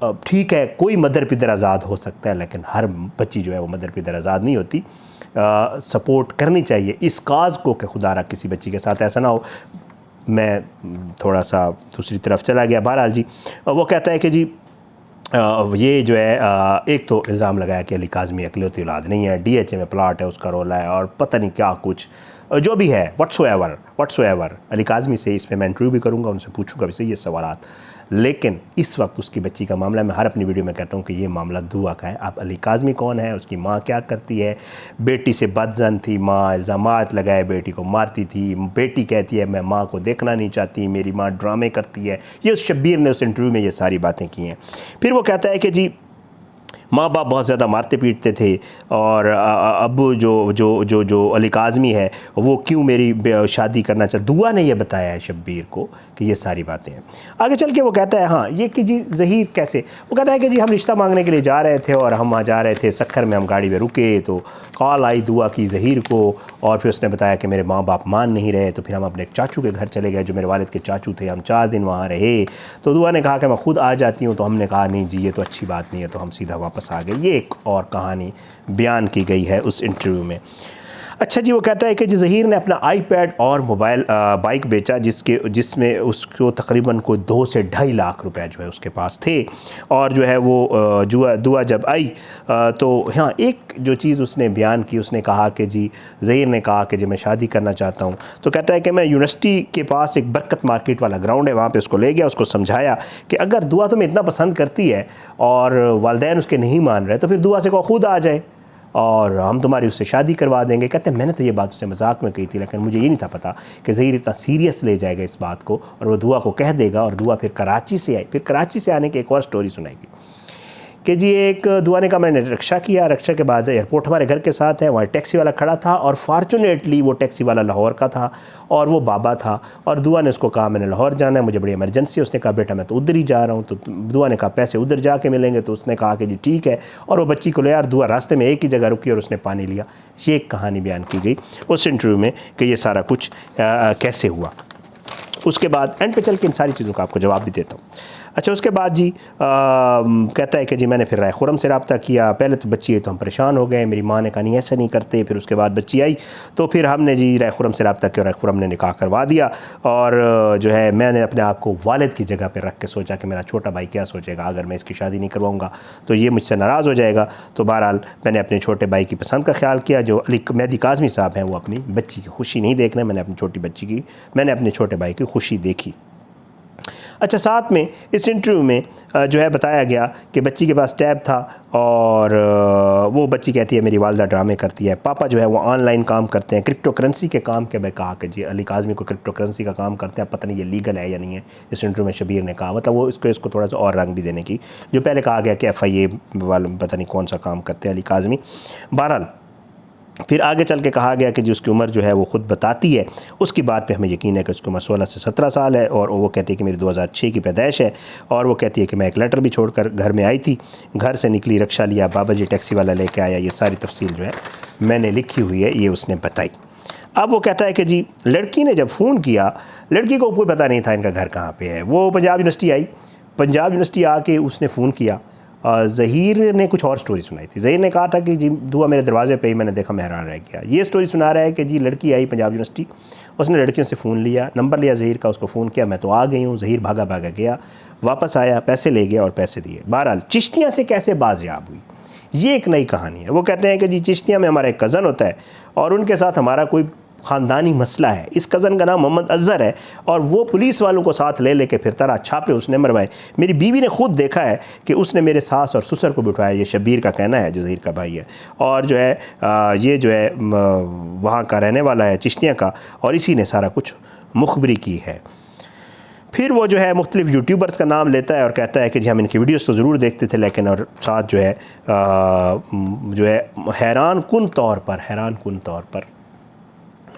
ٹھیک ہے کوئی مدر پدر آزاد ہو سکتا ہے، لیکن ہر بچی جو ہے وہ مدر پدر آزاد نہیں ہوتی. سپورٹ کرنی چاہیے اس کاز کو کہ خدا رہا کسی بچی کے ساتھ ایسا نہ ہو. میں تھوڑا سا دوسری طرف چلا گیا. بہرحال جی وہ کہتا ہے کہ جی یہ جو ہے ایک تو الزام لگایا کہ علی کاظمی اقلیتی اولاد نہیں ہے، ڈی ایچ اے میں پلاٹ ہے اس کا رولا ہے اور پتہ نہیں کیا کچھ جو بھی ہے واٹس ایور علی کاظمی سے اس پہ میں انٹرویو بھی کروں گا، ان سے پوچھوں گا بھی صحیح یہ سوالات. لیکن اس وقت اس کی بچی کا معاملہ میں ہر اپنی ویڈیو میں کہتا ہوں کہ یہ معاملہ دعا کا ہے. اب علی کاظمی کون ہے، اس کی ماں کیا کرتی ہے، بیٹی سے بدظن تھی ماں، الزامات لگائے بیٹی کو مارتی تھی، بیٹی کہتی ہے میں ماں کو دیکھنا نہیں چاہتی، میری ماں ڈرامے کرتی ہے. یہ اس شبیر نے اس انٹرویو میں یہ ساری باتیں کی ہیں. پھر وہ کہتا ہے کہ جی ماں باپ بہت زیادہ مارتے پیٹتے تھے اور ابو جو علی کاظمی ہے وہ کیوں میری شادی کرنا چاہتا. دعا نے یہ بتایا ہے شبیر کو کہ یہ ساری باتیں ہیں. آگے چل کے وہ کہتا ہے ہاں یہ کہ جی ظہیر کیسے، وہ کہتا ہے کہ جی ہم رشتہ مانگنے کے لیے جا رہے تھے اور ہم وہاں جا رہے تھے سکھر میں، ہم گاڑی میں رکے تو کال آئی دعا کی ظہیر کو، اور پھر اس نے بتایا کہ میرے ماں باپ مان نہیں رہے، تو پھر ہم اپنے چاچو کے گھر چلے گئے جو میرے والد کے چاچو تھے. ہم 4 دن وہاں رہے تو دعا نے کہا کہ میں خود آ جاتی ہوں، تو ہم نے کہا نہیں جی یہ تو اچھی بات نہیں ہے، تو ہم سیدھا واپس آ گئے. یہ ایک اور کہانی بیان کی گئی ہے اس انٹرویو میں. اچھا جی وہ کہتا ہے کہ جی ظہیر نے اپنا آئی پیڈ اور موبائل بائک بیچا جس میں اس کو تقریباً کوئی 2 سے 2.5 لاکھ روپے جو ہے اس کے پاس تھے. اور جو ہے وہ دعا جب آئی تو ہاں ایک جو چیز اس نے بیان کی، اس نے کہا کہ جی ظہیر نے کہا کہ جی میں شادی کرنا چاہتا ہوں. تو کہتا ہے کہ میں یونیورسٹی کے پاس ایک برکت مارکیٹ والا گراؤنڈ ہے وہاں پہ اس کو لے گیا، اس کو سمجھایا کہ اگر دعا تمہیں اتنا پسند کرتی ہے اور والدین اس کے نہیں مان رہے تو پھر دعا سے کو خود آ جائے اور ہم تمہاری اس سے شادی کروا دیں گے. کہتے ہیں میں نے تو یہ بات اسے مذاق میں کہی تھی، لیکن مجھے یہ نہیں تھا پتا کہ ظہیر اتنا سیریس لے جائے گا اس بات کو اور وہ دعا کو کہہ دے گا. اور دعا پھر کراچی سے آئی. پھر کراچی سے آنے کی ایک اور سٹوری سنائے گی کہ جی ایک دعا نے کہا میں نے رکشہ کیا، رکشہ کے بعد ایئرپورٹ ہمارے گھر کے ساتھ ہے، وہاں ٹیکسی والا کھڑا تھا اور فارچونیٹلی وہ ٹیکسی والا لاہور کا تھا اور وہ بابا تھا. اور دعا نے اس کو کہا میں نے لاہور جانا ہے، مجھے بڑی ایمرجنسی ہے. اس نے کہا بیٹا میں تو ادھر ہی جا رہا ہوں. تو دعا نے کہا پیسے ادھر جا کے ملیں گے. تو اس نے کہا کہ جی ٹھیک ہے، اور وہ بچی کو لے یار. دعا راستے میں ایک ہی جگہ رکی اور اس نے پانی لیا. یہ ایک کہانی بیان کی گئی اس انٹرویو میں کہ یہ سارا کچھ کیسے ہوا. اس کے بعد اینڈ پہ چل کے ان ساری چیزوں کا آپ کو جواب بھی دیتا ہوں. اچھا اس کے بعد جی کہتا ہے کہ جی میں نے پھر رائے خرم سے رابطہ کیا. پہلے تو بچی ہے تو ہم پریشان ہو گئے، میری ماں نے کہا نہیں ایسا نہیں کرتے. پھر اس کے بعد بچی آئی تو پھر ہم نے جی رائے خرم سے رابطہ کیا، رائے خرم نے نکاح کروا دیا. اور جو ہے میں نے اپنے آپ کو والد کی جگہ پہ رکھ کے سوچا کہ میرا چھوٹا بھائی کیا سوچے گا اگر میں اس کی شادی نہیں کرواؤں گا تو یہ مجھ سے ناراض ہو جائے گا. تو بہرحال میں نے اپنے چھوٹے بھائی کی پسند کا خیال کیا. جو مہدی کاظمی صاحب ہیں وہ اپنی بچی کی خوشی نہیں دیکھ رہے، میں نے اپنے چھوٹے بھائی کی خوشی دیکھی. اچھا ساتھ میں اس انٹرویو میں جو ہے بتایا گیا کہ بچی کے پاس ٹیب تھا اور وہ بچی کہتی ہے میری والدہ ڈرامے کرتی ہے. پاپا جو ہے وہ آن لائن کام کرتے ہیں، کرپٹو کرنسی کے کام کے. میں کہا کہ جی علی کاظمی کو کرپٹو کرنسی کا کام کرتے ہیں، پتہ نہیں یہ لیگل ہے یا نہیں ہے. اس انٹرویو میں شبیر نے کہا، مطلب وہ اس کو تھوڑا سا اور رنگ بھی دینے کی. جو پہلے کہا گیا کہ ایف آئی اے والے پتہ نہیں کون سا کام کرتے ہیں علی کاظمی. بہرحال پھر آگے چل کے کہا گیا کہ جی اس کی عمر جو ہے وہ خود بتاتی ہے. اس کی بات پہ ہمیں یقین ہے کہ اس کی عمر 16 سے 17 سال ہے اور وہ کہتی ہے کہ میری 2006 کی پیدائش ہے. اور وہ کہتی ہے کہ میں ایک لیٹر بھی چھوڑ کر گھر میں آئی تھی، گھر سے نکلی، رکشہ لیا، بابا جی ٹیکسی والا لے کے آیا. یہ ساری تفصیل جو ہے میں نے لکھی ہوئی ہے، یہ اس نے بتائی. اب وہ کہتا ہے کہ جی لڑکی نے جب فون کیا، لڑکی کو کوئی پتہ نہیں تھا ان کا گھر کہاں پہ ہے. وہ پنجاب یونیورسٹی آئی، پنجاب یونیورسٹی آ کے اس نے فون کیا. ظہیر نے کچھ اور سٹوری سنائی تھی. ظہیر نے کہا تھا کہ جی دعا میرے دروازے پہ ہی، میں نے دیکھا میں حیران رہ گیا. یہ سٹوری سنا رہا ہے کہ جی لڑکی آئی پنجاب یونیورسٹی، اس نے لڑکیوں سے فون لیا، نمبر لیا ظہیر کا، اس کو فون کیا، میں تو آ گئی ہوں. ظہیر بھاگا گیا، واپس آیا، پیسے لے گیا اور پیسے دیے. بہرحال چشتیاں سے کیسے بازیاب ہوئی، یہ ایک نئی کہانی ہے. وہ کہتے ہیں کہ جی چشتیاں میں ہمارا ایک کزن ہوتا ہے اور ان کے ساتھ ہمارا کوئی خاندانی مسئلہ ہے. اس کزن کا نام محمد اظہر ہے اور وہ پولیس والوں کو ساتھ لے کے پھر طرح چھاپے اس نے مروائے. میری بیوی نے خود دیکھا ہے کہ اس نے میرے ساس اور سسر کو بٹھوایا. یہ شبیر کا کہنا ہے جو ظہیر کا بھائی ہے، اور جو ہے یہ جو ہے وہاں کا رہنے والا ہے چشتیاں کا، اور اسی نے سارا کچھ مخبری کی ہے. پھر وہ جو ہے مختلف یوٹیوبرز کا نام لیتا ہے اور کہتا ہے کہ جی ہم ان کی ویڈیوز تو ضرور دیکھتے تھے، لیکن اور ساتھ جو ہے حیران کن طور پر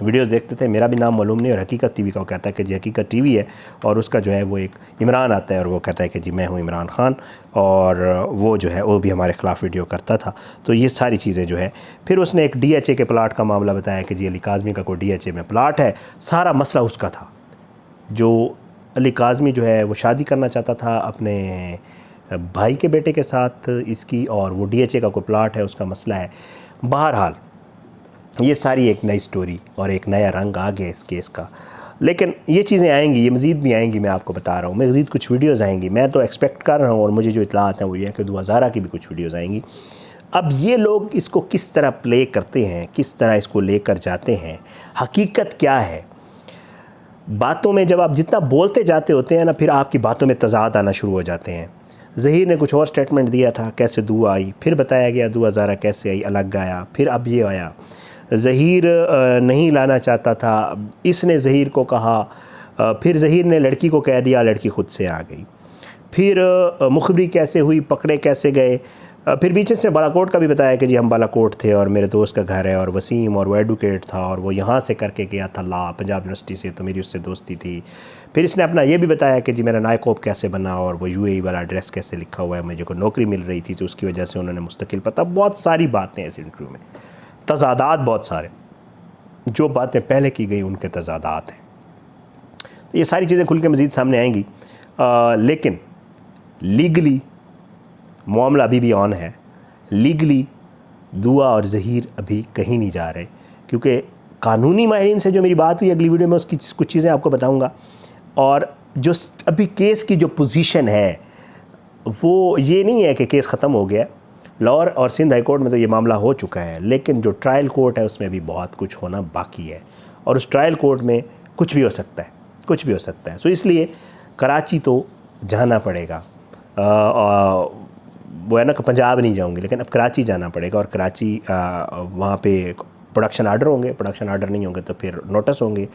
ویڈیوز دیکھتے تھے. میرا بھی نام معلوم نہیں، اور حقیقت ٹی وی کا وہ کہتا ہے کہ جی حقیقت ٹی وی ہے، اور اس کا جو ہے وہ ایک عمران آتا ہے اور وہ کہتا ہے کہ جی میں ہوں عمران خان، اور وہ جو ہے وہ بھی ہمارے خلاف ویڈیو کرتا تھا. تو یہ ساری چیزیں جو ہے. پھر اس نے ایک ڈی ایچ اے کے پلاٹ کا معاملہ بتایا کہ جی علی کاظمی کا کوئی ڈی ایچ اے میں پلاٹ ہے. سارا مسئلہ اس کا تھا. جو علی کاظمی جو ہے وہ شادی کرنا چاہتا تھا اپنے بھائی کے بیٹے کے ساتھ اس کی، اور وہ DHA کا کوئی پلاٹ ہے اس کا مسئلہ ہے۔ بہرحال یہ ساری ایک نئی سٹوری اور ایک نیا رنگ آ گیا اس کیس کا، لیکن یہ چیزیں آئیں گی، یہ مزید بھی آئیں گی، میں آپ کو بتا رہا ہوں، مزید کچھ ویڈیوز آئیں گی، میں تو ایکسپیکٹ کر رہا ہوں، اور مجھے جو اطلاعات ہیں وہ یہ ہے کہ دعا زہرا کی بھی کچھ ویڈیوز آئیں گی۔ اب یہ لوگ اس کو کس طرح پلے کرتے ہیں، کس طرح اس کو لے کر جاتے ہیں، حقیقت کیا ہے، باتوں میں جب آپ جتنا بولتے جاتے ہوتے ہیں نا، پھر آپ کی باتوں میں تضاد آنا شروع ہو جاتے ہیں۔ ظہیر نے کچھ اور سٹیٹمنٹ دیا تھا، کیسے دعا آئی، پھر بتایا گیا دعا زہرا کیسے آئی، الگ آیا، پھر اب یہ آیا، ظہیر نہیں لانا چاہتا تھا، اس نے ظہیر کو کہا، پھر ظہیر نے لڑکی کو کہہ دیا، لڑکی خود سے آ گئی، پھر مخبری کیسے ہوئی، پکڑے کیسے گئے، پھر بیچ سے بالا کوٹ کا بھی بتایا کہ جی ہم بالا کوٹ تھے اور میرے دوست کا گھر ہے، اور وسیم اور وہ ایڈوکیٹ تھا اور وہ یہاں سے کر کے گیا تھا لا پنجاب یونیورسٹی سے، تو میری اس سے دوستی تھی۔ پھر اس نے اپنا یہ بھی بتایا کہ جی میرا نائکوپ کیسے بنا اور وہ UAE والا ایڈریس کیسے لکھا ہوا ہے، مجھے کوئی نوکری مل رہی تھی تو اس کی وجہ سے انہوں نے مستقل پتہ، بہت ساری باتیں اس انٹرویو میں، تضادات بہت سارے، جو باتیں پہلے کی گئی ان کے تضادات ہیں۔ تو یہ ساری چیزیں کھل کے مزید سامنے آئیں گی، لیکن لیگلی معاملہ ابھی بھی آن ہے، لیگلی دعا اور ظہیر ابھی کہیں نہیں جا رہے، کیونکہ قانونی ماہرین سے جو میری بات ہوئی، اگلی ویڈیو میں اس کی کچھ چیزیں آپ کو بتاؤں گا، اور جو ابھی کیس کی جو پوزیشن ہے وہ یہ نہیں ہے کہ کیس ختم ہو گیا، لاہور اور سندھ ہائی کورٹ میں تو یہ معاملہ ہو چکا ہے، لیکن جو ٹرائل کورٹ ہے اس میں بھی بہت کچھ ہونا باقی ہے، اور اس ٹرائل کورٹ میں کچھ بھی ہو سکتا ہے، کچھ بھی ہو سکتا ہے۔ سو اس لیے کراچی تو جانا پڑے گا، وہ ہے نا کہ پنجاب نہیں جاؤں گے، لیکن اب کراچی جانا پڑے گا، اور کراچی وہاں پہ پروڈکشن آرڈر ہوں گے، پروڈکشن آرڈر نہیں ہوں گے تو پھر نوٹس ہوں گے،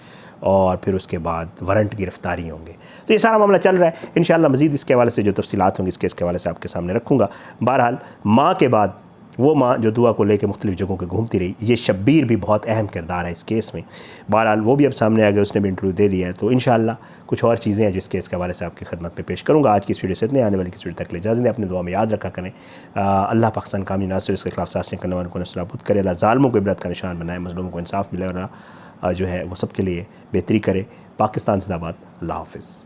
اور پھر اس کے بعد وارنٹ گرفتاری ہوں گے۔ تو یہ سارا معاملہ چل رہا ہے، انشاءاللہ مزید اس کے حوالے سے جو تفصیلات ہوں گی اس کیس کے حوالے سے آپ کے سامنے رکھوں گا۔ بہرحال ماں کے بعد وہ ماں جو دعا کو لے کے مختلف جگہوں کے گھومتی رہی، یہ شبیر بھی بہت اہم کردار ہے اس کیس میں، بہرحال وہ بھی اب سامنے آ گیا، اس نے بھی انٹرویو دے دیا ہے، تو انشاءاللہ کچھ اور چیزیں ہیں جو اس کیس کے حوالے سے آپ کی خدمت میں پیش کروں گا۔ آج کی اس ویڈیو سے اتنے، آنے والی کس ویڈیو تک لے اجازت دیں، اپنے دعا میں یاد رکھا کریں، اللہ پاکستان کامی ناصر اس کے خلاف سازشیں کرنے والوں کو نصرابود کرے، اللہ ظالموں کو عبرت کا نشان بنائے، مظلوموں کو انصاف ملے، اور جو ہے وہ سب کے لیے بہتری کرے۔ پاکستان زندہ باد، اللہ حافظ۔